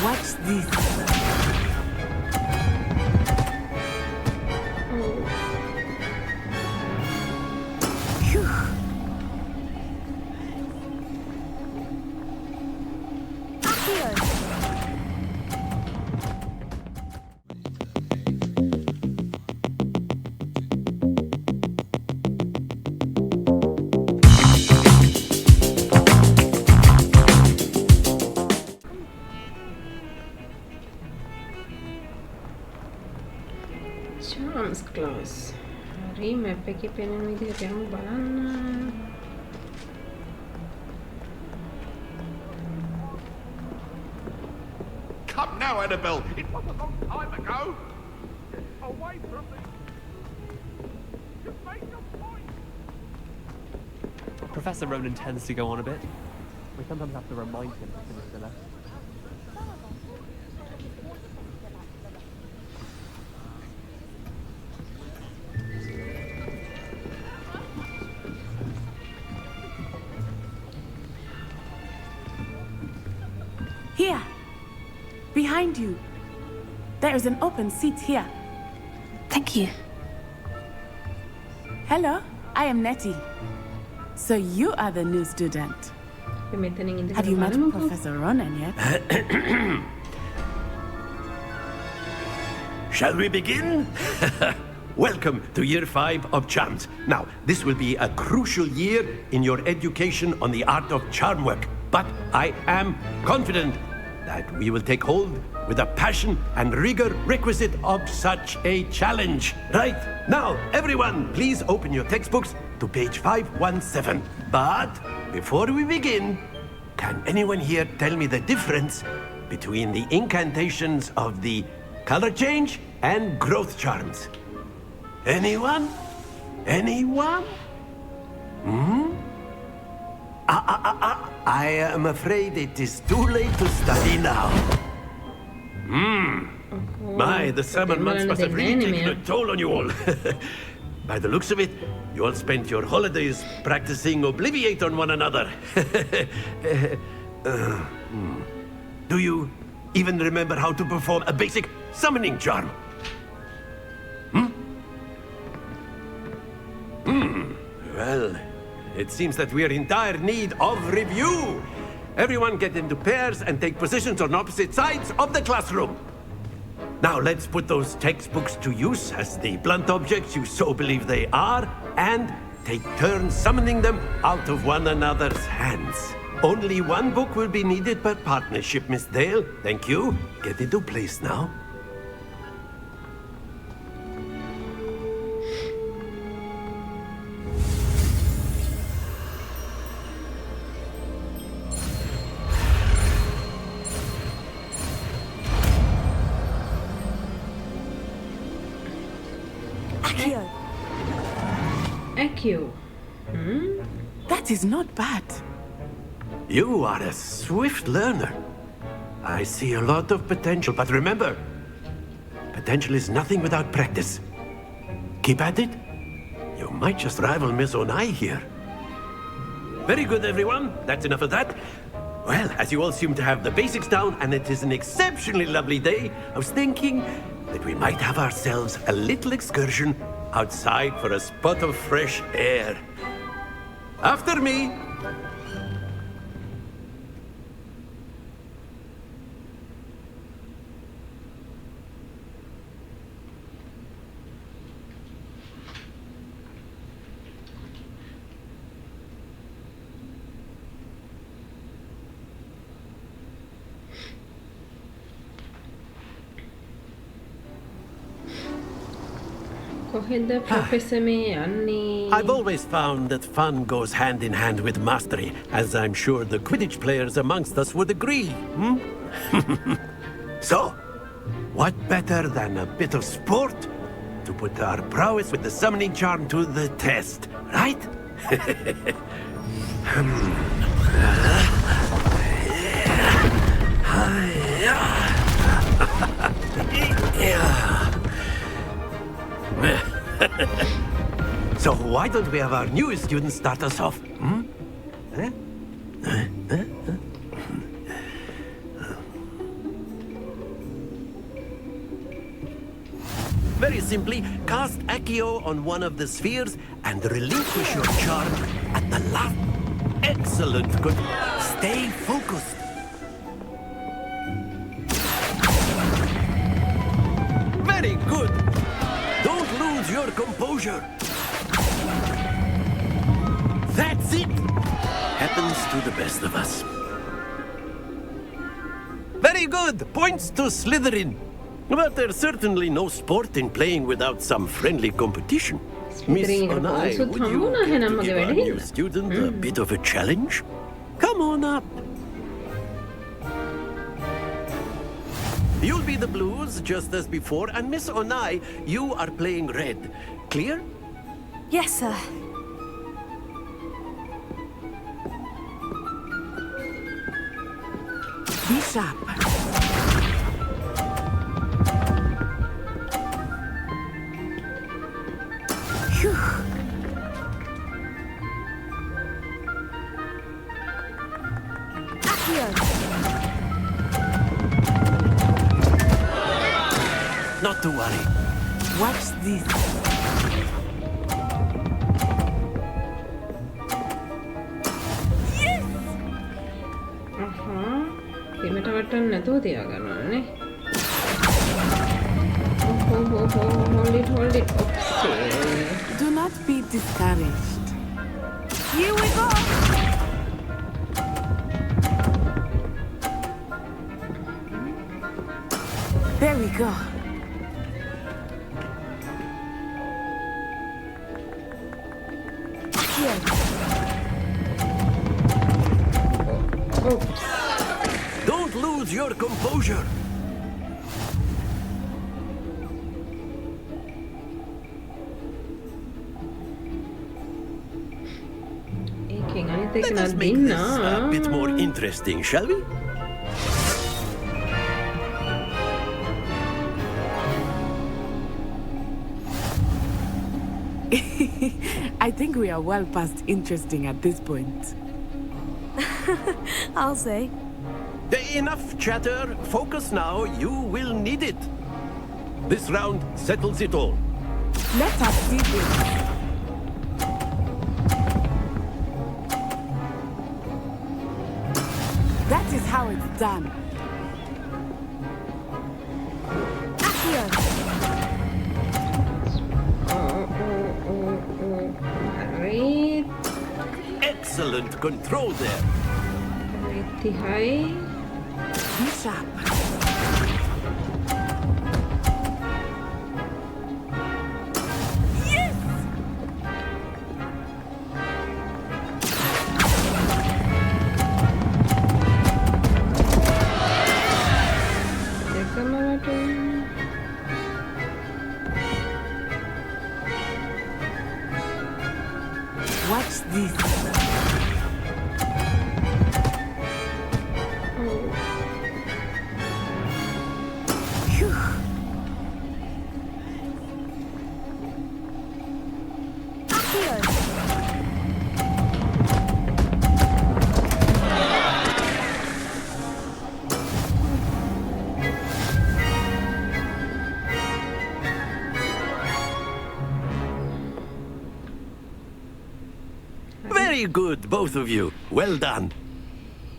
Watch this. Phew. Here. Charms class. හරි map එකේ පෙනෙන විදිහට යමු බලන්න. Come now, Annabelle. It was a long time ago. Away from me. Just make your point. Professor Ronan tends to go on a bit. We sometimes have to remind him to finish the lesson. Here. Behind you. There is an open seat here. Thank you. Hello, I am Nettie. So you are the new student. මෙතනින් ඉඳලා Have you met බලමුකෝ. Professor Ronan yet? Shall we begin? Welcome to Year 5 of Charms. Now, this will be a crucial year in your education on the art of charm work. But I am confident that we will take hold with the passion and rigor requisite of such a challenge. Right, now, everyone, please open your textbooks to page 517. But before we begin, can anyone here tell me the difference between the incantations of the color change and growth charms? Anyone? Anyone? I am afraid it is too late to study now. My, the summer months must have really taken a toll on you all. By the looks of it, you all spent your holidays practicing Obliviate on one another. Do you even remember how to perform a basic summoning charm? Well, it seems that we are in dire need of review. Everyone get into pairs and take positions on opposite sides of the classroom. Now let's put those textbooks to use as the blunt objects you so believe they are, and take turns summoning them out of one another's hands. Only one book will be needed per partnership, Miss Dale. Thank you. Get into place now. Here. Accio. That is not bad. You are a swift learner. I see a lot of potential, but remember, potential is nothing without practice. Keep at it. You might just rival Miss Onai here. Very good, everyone. That's enough of that. Well, as you all seem to have the basics down, and it is an exceptionally lovely day, I was thinking that we might have ourselves a little excursion outside for a spot of fresh air. After me. කොහෙද professor මේ යන්නේ? I've always found that fun goes hand in hand with mastery, as I'm sure the Quidditch players amongst us would agree. So, what better than a bit of sport to put our prowess with the summoning charm to the test, right? So why don't we have our newest student start us off? Very simply, cast Accio on one of the spheres and relinquish your charm at the last. Excellent. Good. Stay focused. Very good. Don't lose your composure. That's it. Happens to the best of us. Very good. Points to Slytherin. But there's certainly no sport in playing without some friendly competition. Miss Onai, would you care to give our new student a bit of a challenge? Come on up. You'll be the blues, just as before, and Miss Onai, you are playing red. Clear? Yes, sir. Be sharp. Phew. Not to worry. Watch this. බිමට වටන්න නැතුව තියාගන්නවනේ. Hold it. Okay. Do not be discouraged. Here we go. There we go. Here. Oops. Don't lose your composure. ඒකෙන් අනිත් එක Let us නත් make this a දින්නා. bit more interesting, shall we? I think we are well past interesting at this point. I'll say. Enough chatter. Focus now. You will need it. This round settles it all. Let us see this. That is how it's done. හරි. Excellent control there. තිහයි. Be sharp. Yes! දෙකම වටුන්. Watch this. Phew. Very good, both of you. Well done.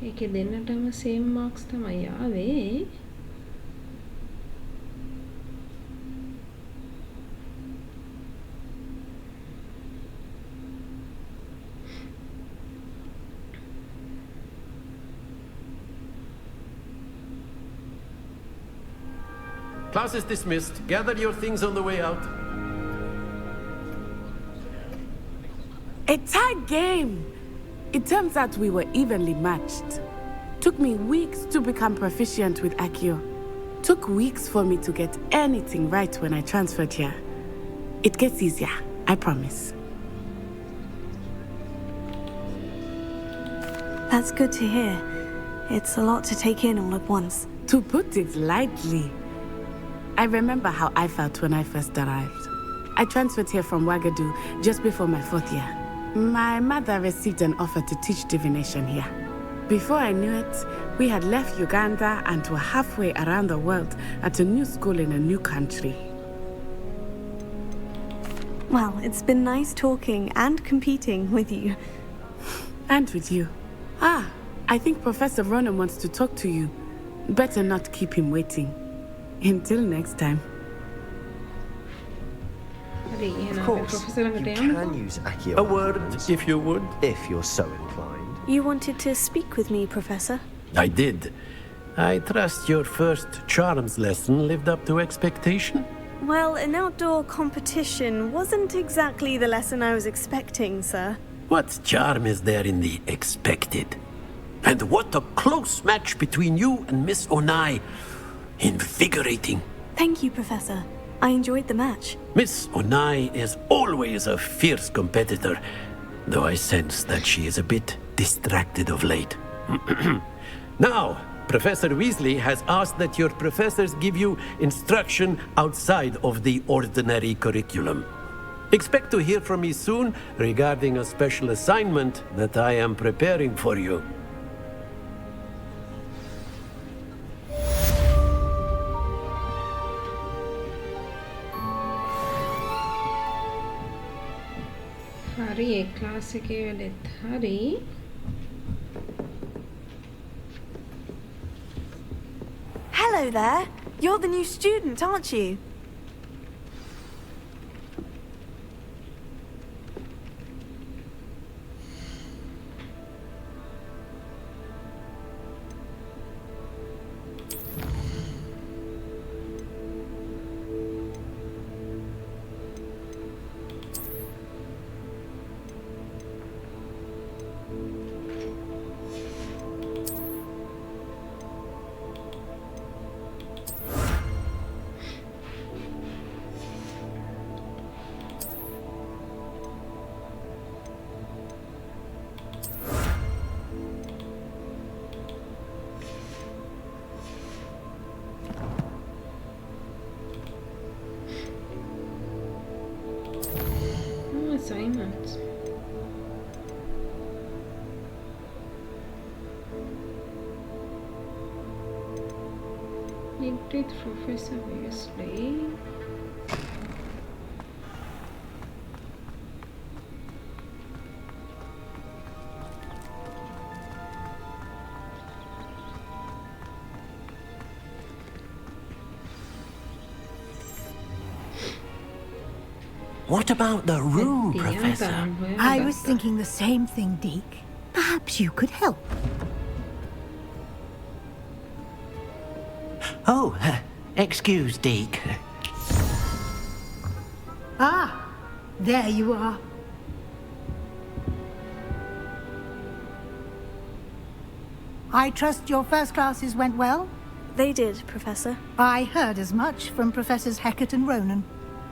ඒකේ දෙන්නටම same marks තමයි ආවේ. Class is dismissed. Gather your things on the way out. A tight game. It turns out we were evenly matched. Took me weeks to become proficient with Accio. Took weeks for me to get anything right when I transferred here. It gets easier, I promise. That's good to hear. It's a lot to take in all at once. To put it lightly, I remember how I felt when I first arrived. I transferred here from Wagadu just before my 4th year. My mother received an offer to teach divination here. Before I knew it, we had left Uganda and were halfway around the world at a new school in a new country. Well, it's been nice talking and competing with you. And with you. Ah, I think Professor Ronan wants to talk to you. Better not keep him waiting. Until next time. Of course, you can use Accio. A word, if you would. If you're so inclined. You wanted to speak with me, Professor? I did. I trust your first charms lesson lived up to expectation? Well, an outdoor competition wasn't exactly the lesson I was expecting, sir. What charm is there in the expected? And what a close match between you and Miss Onai. Invigorating. Thank you, Professor. I enjoyed the match. Miss Onai is always a fierce competitor, though I sense that she is a bit distracted of late. Now, Professor Weasley has asked that your professors give you instruction outside of the ordinary curriculum. Expect to hear from me soon regarding a special assignment that I am preparing for you. හරි ඒ class එකේ වැඩෙත් හරි. Hello there. You're the new student, aren't you? Assignments. Meet with Professor Weasley. What about the room, The Professor? unravel, I was that's thinking the same thing, Deke. Perhaps you could help. Oh, excuse, Deke. Ah, there you are. I trust your first classes went well? They did, Professor. I heard as much from Professors Hecat and Ronan.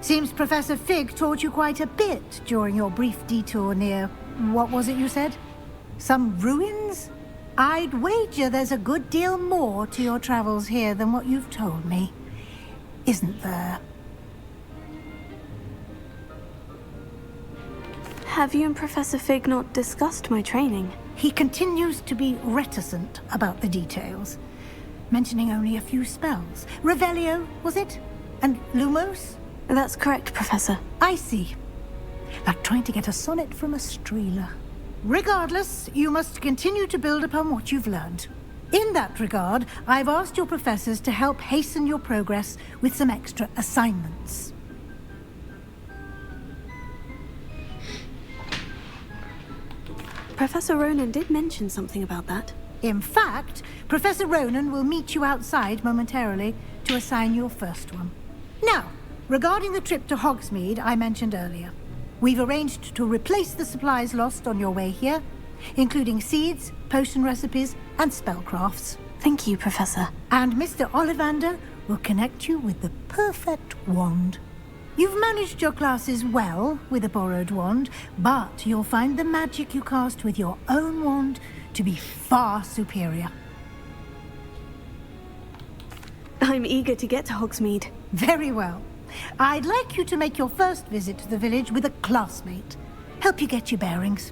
Seems Professor Fig taught you quite a bit during your brief detour near... what was it you said? Some ruins? I'd wager there's a good deal more to your travels here than what you've told me. Isn't there? Have you and Professor Fig not discussed my training? He continues to be reticent about the details, mentioning only a few spells. Revelio, was it? And Lumos? That's correct, Professor. I see. Like trying to get a sonnet from a streeler. Regardless, you must continue to build upon what you've learned. In that regard, I've asked your professors to help hasten your progress with some extra assignments. Professor Ronan did mention something about that. In fact, Professor Ronan will meet you outside momentarily to assign your first one. Now, regarding the trip to Hogsmeade I mentioned earlier, we've arranged to replace the supplies lost on your way here, including seeds, potion recipes, and spellcrafts. Thank you, Professor. And Mr. Ollivander will connect you with the perfect wand. You've managed your classes well with a borrowed wand, but you'll find the magic you cast with your own wand to be far superior. I'm eager to get to Hogsmeade. Very well. I'd like you to make your first visit to the village with a classmate. Help you get your bearings.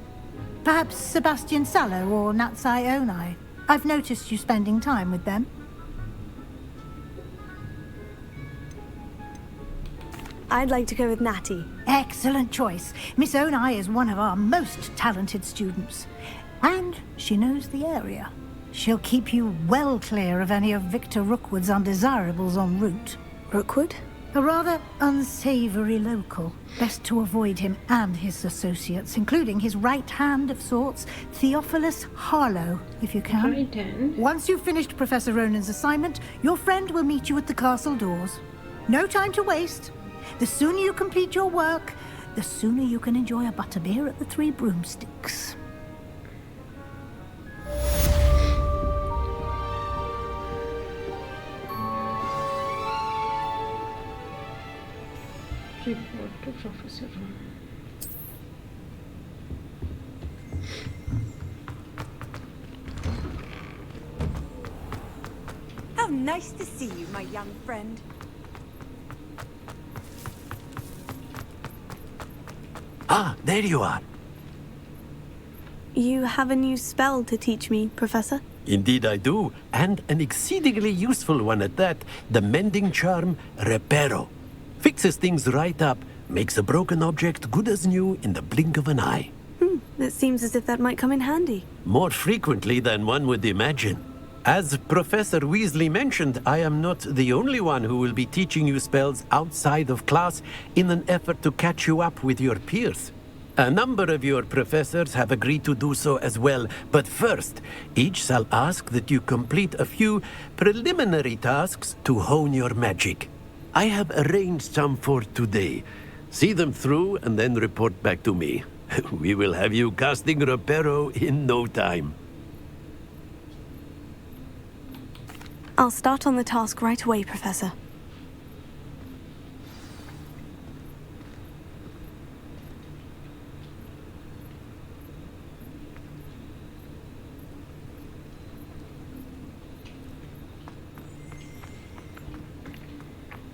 Perhaps Sebastian Sallow or Natsai Onai. I've noticed you spending time with them. I'd like to go with Natty. Excellent choice. Miss Onai is one of our most talented students. And she knows the area. She'll keep you well clear of any of Victor Rookwood's undesirables en route. Rookwood? A rather unsavory local. Best to avoid him and his associates, including his right hand of sorts, Theophilus Harlow, if you can. Right hand? Once you've finished Professor Ronan's assignment, your friend will meet you at the castle doors. No time to waste. The sooner you complete your work, the sooner you can enjoy a butterbeer at the Three Broomsticks. Report to Professor. How nice to see you, my young friend. Ah, there you are. You have a new spell to teach me, Professor? Indeed I do, and an exceedingly useful one at that. The mending charm, Reparo. Fixes things right up, makes a broken object good as new in the blink of an eye. It seems as if that might come in handy. More frequently than one would imagine. As Professor Weasley mentioned, I am not the only one who will be teaching you spells outside of class in an effort to catch you up with your peers. A number of your professors have agreed to do so as well, but first, each shall ask that you complete a few preliminary tasks to hone your magic. I have arranged some for today. See them through and then report back to me. We will have you casting Reparo in no time. I'll start on the task right away, Professor.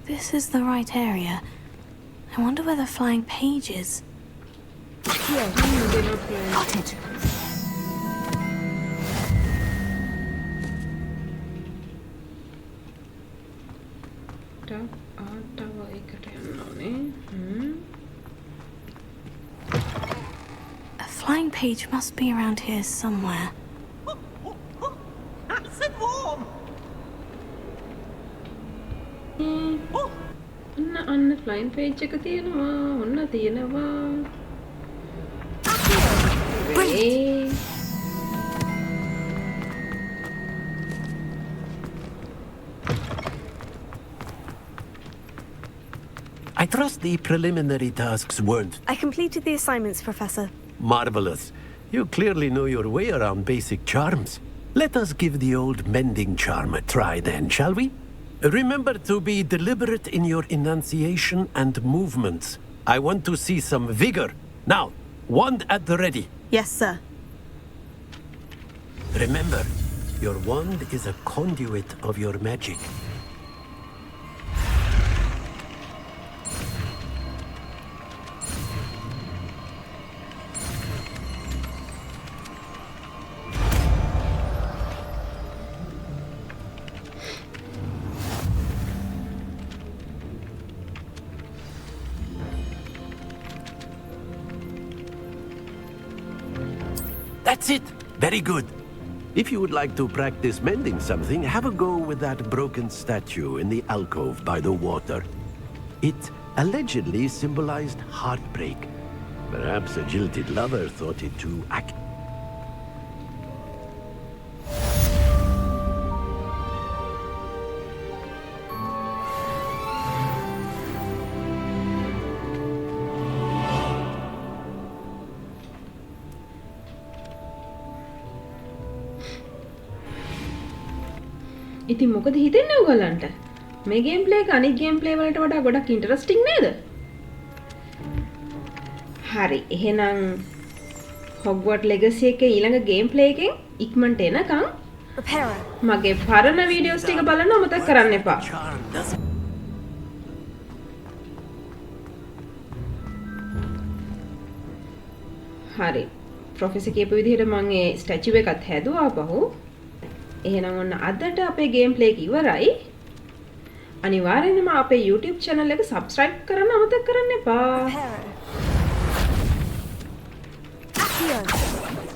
This is the right area. I wonder where the flying page is. Got it. A flying page must be around here somewhere. Nice and warm. අන්න flying page එක තියෙනවා. ඔන්න තියෙනවා. I trust the preliminary tasks weren't I completed the assignments, Professor. marvelous. You clearly know your way around basic charms. Let us give the old mending charm a try then, shall we? Remember to be deliberate in your enunciation and movements. I want to see some vigor. Now, wand at the ready. Yes, sir. Remember, your wand is a conduit of your magic. That's it! Very good. If you would like to practice mending something, have a go with that broken statue in the alcove by the water. It allegedly symbolized heartbreak. Perhaps a jilted lover thought it too accurate. ඉතින් මොකද හිතෙන්නේ ඔයගලන්ට? මේ game play එක අනිත් game play වලට වඩා ගොඩක් ඉන්ටරෙස්ටිං නේද? හරි. එහෙනම් Hogwarts Legacy එකේ ඊළඟ ගේම් ප්ලේ එකෙන් ඉක්මනට එනකම් මගේ පරණ වීඩියෝස් ටික බලන්න අමතක කරන්න එපා. හරි. ප්‍රොෆෙසර් කියපු විදිහට මම ඒ ස්ටැචු එකත් හැදුවා ආපහු. එහෙනම් ඔන්න අදට අපේ ගේම් ප්ලේ එක ඉවරයි. අනිවාර්යෙන්ම අපේ YouTube channel එක subscribe කරන්න අමතක කරන්න එපා. Accio.